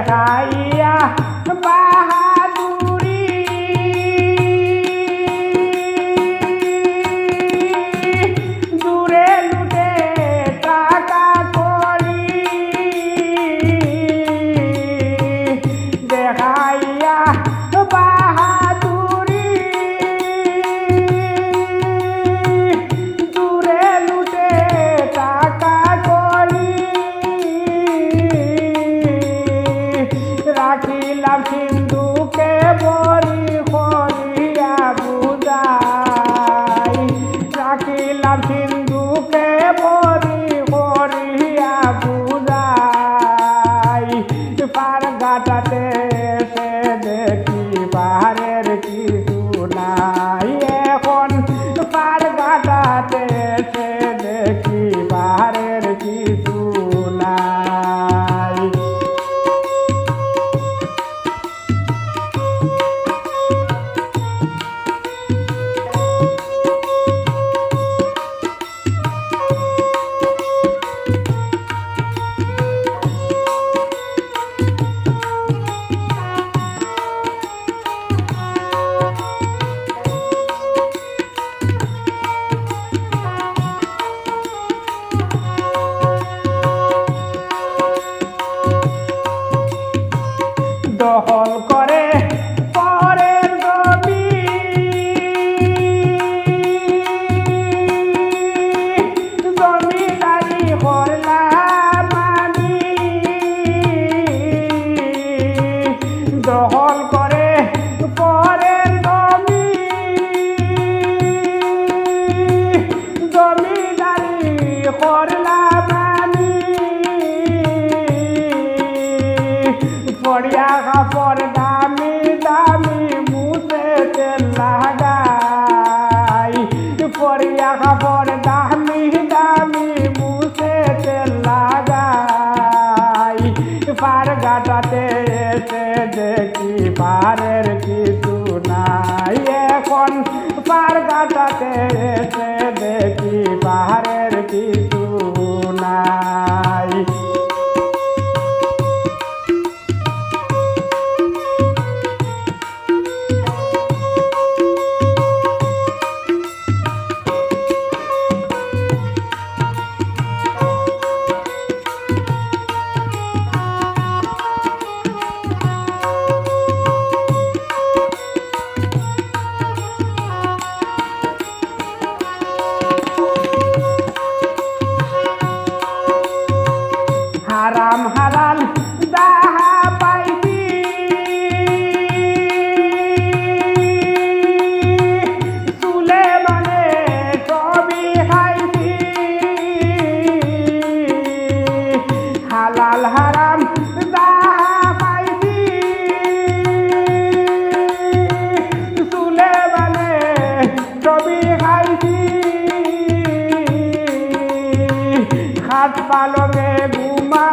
দেখাইয়া বাহাদুরি দূরে লুটে টাকা করি দেখাইয়া বাহাদুরি দূরে লুটে টাকা করি রাখিলাম সিন্ধুকে বরি করিয়া বুঝাই রাখিলাম সিন্ধুকে বরি করিয়া বুঝাই পার ঘাটাতে এসে দেখি পাহাড়ের কিছু নাই এখন পার ঘাটাতে এসে দেখি পাহাড়ের কিছু নাই দখল করে পরের জমি জমিদারি করলাম আমি দখল করে পরের জমি জমিদারি করলাম আমি পড়িয়া কাপড় দামি দামি মুছে তেল লাগাই পড়িয়া কাপড় দামি দামি মুছে তেল লাগাই পার ঘাটাতে এসে দেখি পাহাড়ের কিছু নাই এখন পার ঘাটাতে এসে দেখি পাহাড়ের কিছু নাই হারাম হালাল যাহা পাইছি চুলে মানে সবই খাইছি হালাল হারাম যাহা পাইছি চুলে মানে সবই খাইছি খাট পালঙে ঘুমা